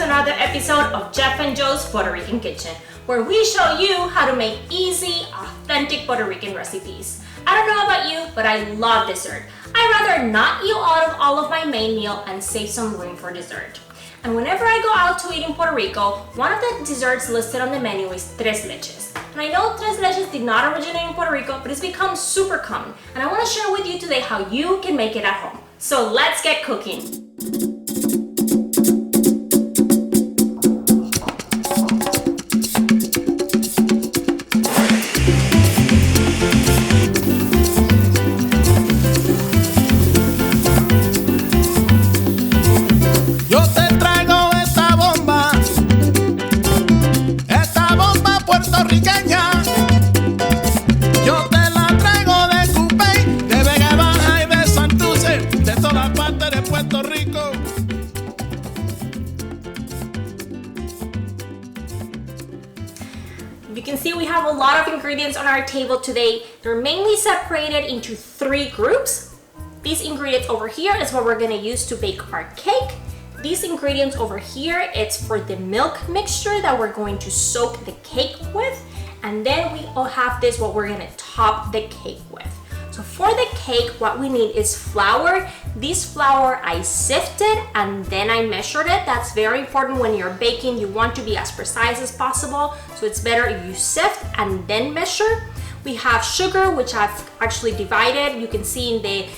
to another episode of Jeff and Joe's Puerto Rican Kitchen, where we show you how to make easy, authentic Puerto Rican recipes. I don't know about you, but I love dessert. I'd rather not eat all of my main meal and save some room for dessert. And whenever I go out to eat in Puerto Rico, one of the desserts listed on the menu is tres leches. And I know tres leches did not originate in Puerto Rico, but it's become super common. And I want to share with you today how you can make it at home. So let's get cooking. Yo te la traigo de Cupey, de Vega Baja y de Santurce, de todas partes de Puerto Rico. You can see we have a lot of ingredients on our table today. They're mainly separated into three groups. These ingredients over here is what we're gonna use to bake our cake. These ingredients over here, it's for the milk mixture that we're going to soak the cake with. And then we all have this, what we're gonna top the cake with. So for the cake, what we need is flour. This flour I sifted and then I measured it. That's very important when you're baking. You want to be as precise as possible. So it's better if you sift and then measure. We have sugar, which I've actually divided. You can see in the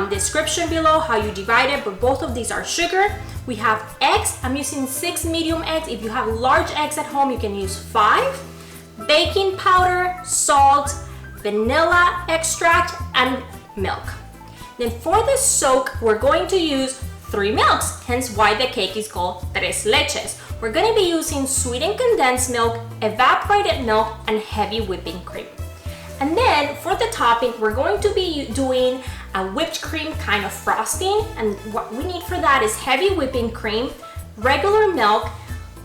description below how you divide it, but both of these are sugar. We have eggs. I'm using 6 medium eggs. If you have large eggs at home, you can use 5. Baking powder, salt, vanilla extract, and milk. Then for the soak, we're going to use 3 milks, hence why the cake is called tres leches. We're going to be using sweetened condensed milk, evaporated milk, and heavy whipping cream. And then for the topping, we're going to be doing a whipped cream kind of frosting. And what we need for that is heavy whipping cream, regular milk.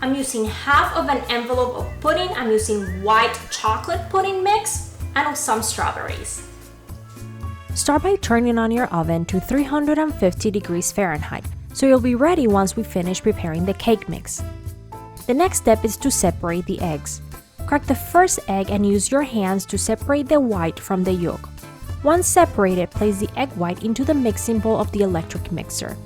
I'm using half of an envelope of pudding. I'm using white chocolate pudding mix and some strawberries. Start by turning on your oven to 350 degrees Fahrenheit, so you'll be ready once we finish preparing the cake mix. The next step is to separate the eggs. Crack the first egg and use your hands to separate the white from the yolk. Once separated, place the egg white into the mixing bowl of the electric mixer.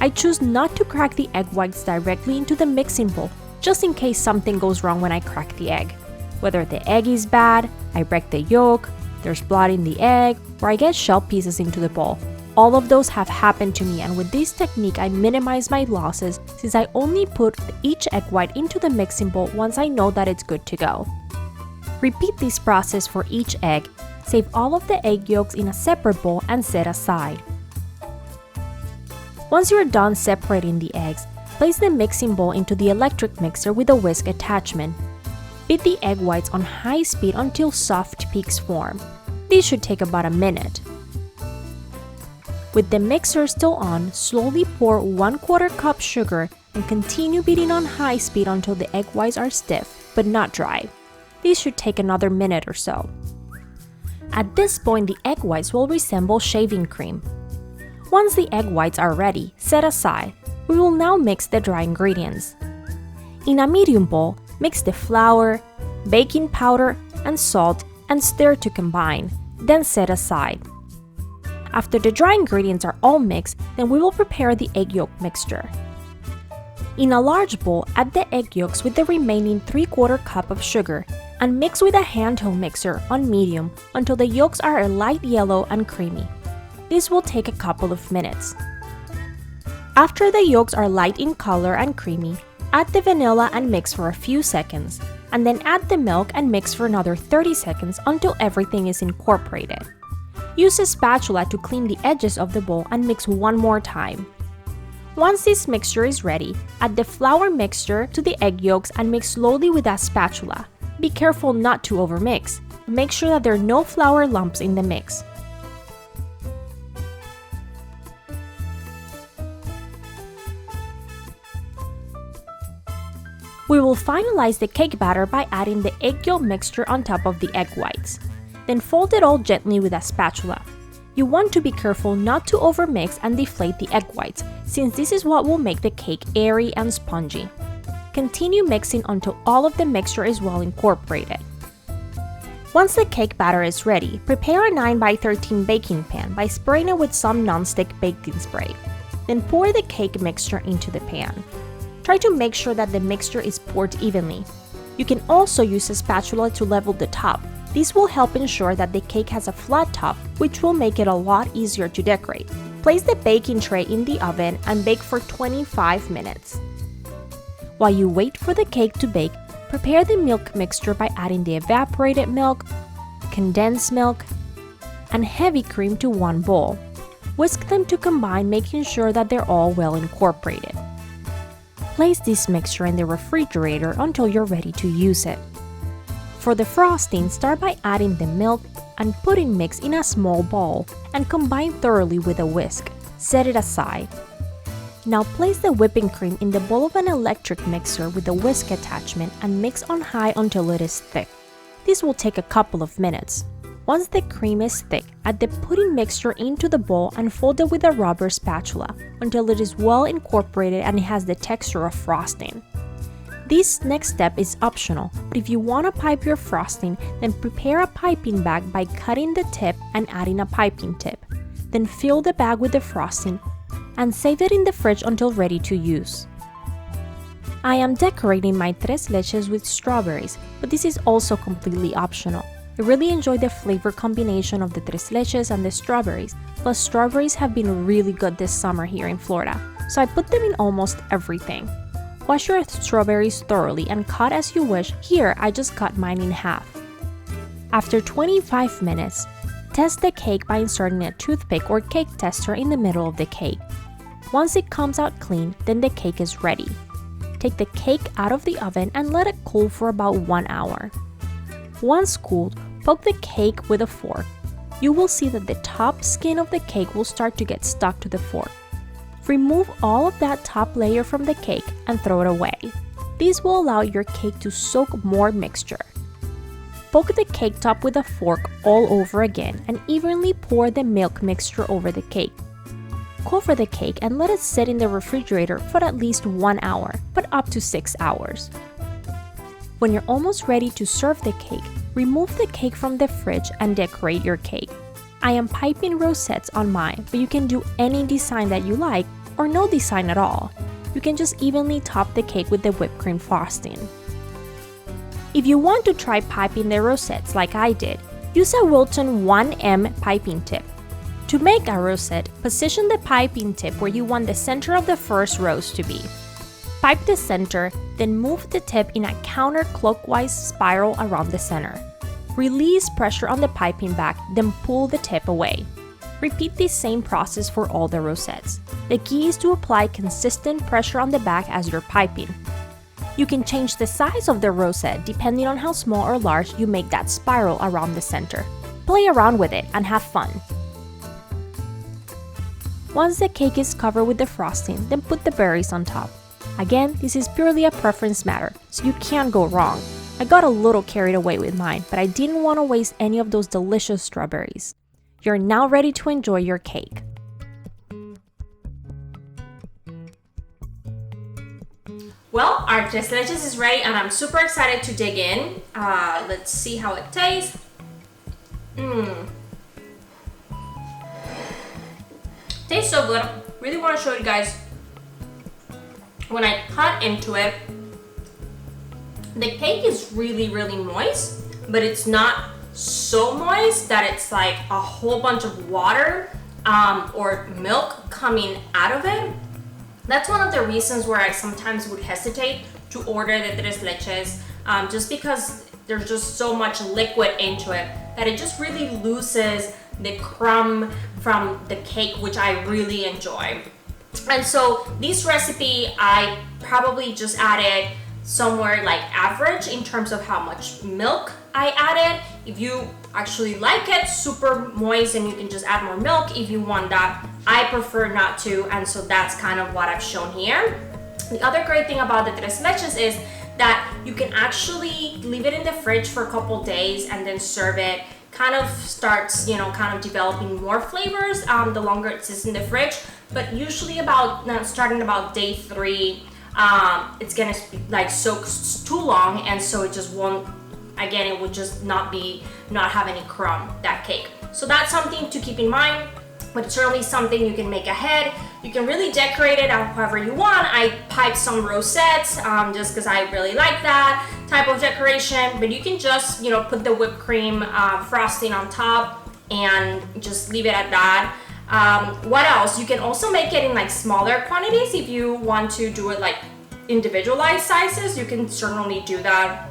I choose not to crack the egg whites directly into the mixing bowl, just in case something goes wrong when I crack the egg. Whether the egg is bad, I break the yolk, there's blood in the egg, or I get shell pieces into the bowl. All of those have happened to me, and with this technique I minimize my losses since I only put each egg white into the mixing bowl once I know that it's good to go. Repeat this process for each egg. Save all of the egg yolks in a separate bowl and set aside. Once you're done separating the eggs, place the mixing bowl into the electric mixer with a whisk attachment. Beat the egg whites on high speed until soft peaks form. This should take about a minute. With the mixer still on, slowly pour 1/4 cup sugar and continue beating on high speed until the egg whites are stiff, but not dry. This should take another minute or so. At this point, the egg whites will resemble shaving cream. Once the egg whites are ready, set aside. We will now mix the dry ingredients. In a medium bowl, mix the flour, baking powder, and salt and stir to combine, then set aside. After the dry ingredients are all mixed, then we will prepare the egg yolk mixture. In a large bowl, add the egg yolks with the remaining 3/4 cup of sugar and mix with a handheld mixer on medium until the yolks are a light yellow and creamy. This will take a couple of minutes. After the yolks are light in color and creamy, add the vanilla and mix for a few seconds, and then add the milk and mix for another 30 seconds until everything is incorporated. Use a spatula to clean the edges of the bowl and mix one more time. Once this mixture is ready, add the flour mixture to the egg yolks and mix slowly with a spatula. Be careful not to overmix. Make sure that there are no flour lumps in the mix. We will finalize the cake batter by adding the egg yolk mixture on top of the egg whites. Then fold it all gently with a spatula. You want to be careful not to overmix and deflate the egg whites, since this is what will make the cake airy and spongy. Continue mixing until all of the mixture is well incorporated. Once the cake batter is ready, prepare a 9x13 baking pan by spraying it with some non-stick baking spray. Then pour the cake mixture into the pan. Try to make sure that the mixture is poured evenly. You can also use a spatula to level the top. This will help ensure that the cake has a flat top, which will make it a lot easier to decorate. Place the baking tray in the oven and bake for 25 minutes. While you wait for the cake to bake, prepare the milk mixture by adding the evaporated milk, condensed milk, and heavy cream to one bowl. Whisk them to combine, making sure that they're all well incorporated. Place this mixture in the refrigerator until you're ready to use it. For the frosting, start by adding the milk and pudding mix in a small bowl and combine thoroughly with a whisk. Set it aside. Now place the whipping cream in the bowl of an electric mixer with a whisk attachment and mix on high until it is thick. This will take a couple of minutes. Once the cream is thick, add the pudding mixture into the bowl and fold it with a rubber spatula until it is well incorporated and it has the texture of frosting. This next step is optional, but if you want to pipe your frosting, then prepare a piping bag by cutting the tip and adding a piping tip. Then fill the bag with the frosting and save it in the fridge until ready to use. I am decorating my tres leches with strawberries, but this is also completely optional. I really enjoy the flavor combination of the tres leches and the strawberries, plus strawberries have been really good this summer here in Florida, so I put them in almost everything. Wash your strawberries thoroughly and cut as you wish. Here, I just cut mine in half. After 25 minutes, test the cake by inserting a toothpick or cake tester in the middle of the cake. Once it comes out clean, then the cake is ready. Take the cake out of the oven and let it cool for about 1 hour. Once cooled, poke the cake with a fork. You will see that the top skin of the cake will start to get stuck to the fork. Remove all of that top layer from the cake and throw it away. This will allow your cake to soak more mixture. Poke the cake top with a fork all over again and evenly pour the milk mixture over the cake. Cover the cake and let it sit in the refrigerator for at least 1 hour, but up to 6 hours. When you're almost ready to serve the cake, remove the cake from the fridge and decorate your cake. I am piping rosettes on mine, but you can do any design that you like or no design at all. You can just evenly top the cake with the whipped cream frosting. If you want to try piping the rosettes like I did, use a Wilton 1M piping tip. To make a rosette, position the piping tip where you want the center of the first rose to be. Pipe the center, then move the tip in a counterclockwise spiral around the center. Release pressure on the piping back, then pull the tip away. Repeat this same process for all the rosettes. The key is to apply consistent pressure on the back as you're piping. You can change the size of the rosette depending on how small or large you make that spiral around the center. Play around with it and have fun. Once the cake is covered with the frosting, then put the berries on top. Again, this is purely a preference matter, so you can't go wrong. I got a little carried away with mine, but I didn't want to waste any of those delicious strawberries. You're now ready to enjoy your cake. Well, our tres leches is ready and I'm super excited to dig in. Let's see how it tastes. Tastes so good. Really want to show you guys when I cut into it. The cake is really moist, but it's not so moist that it's like a whole bunch of water or milk coming out of it. That's one of the reasons where I sometimes would hesitate to order the tres leches, just because there's just so much liquid into it that it just really loses the crumb from the cake, which I really enjoy. And so this recipe, I probably just added somewhere like average in terms of how much milk I added. If you actually like it super moist, and you can just add more milk if you want that. I prefer not to, and so that's kind of what I've shown here. The other great thing about the tres leches is that you can actually leave it in the fridge for a couple days and then serve it. Kind of starts, kind of developing more flavors the longer it sits in the fridge. But usually starting about day 3, it's gonna like soak too long, and so it just won't, again, it would just not have any crumb, that cake. So that's something to keep in mind, but it's certainly something you can make ahead. You can really decorate it however you want. I piped some rosettes just because I really like that type of decoration, but you can just, put the whipped cream frosting on top and just leave it at that. What else? You can also make it in like smaller quantities if you want to do it like individualized sizes. You can certainly do that.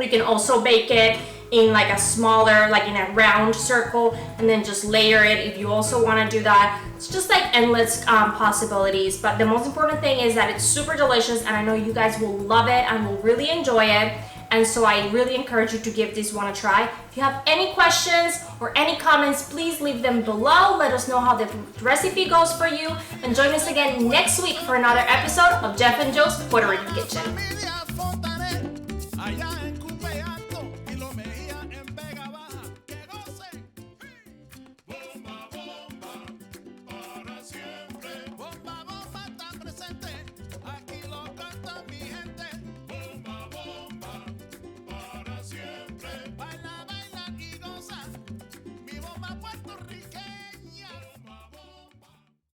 You can also bake it in like a smaller, like in a round circle, and then just layer it if you also want to do that. It's just like endless possibilities, but the most important thing is that it's super delicious, and I know you guys will love it and will really enjoy it. And so I really encourage you to give this one a try. If you have any questions or any comments, please leave them below. Let us know how the recipe goes for you. And join us again next week for another episode of Jeff and Joe's Puerto Rican Kitchen.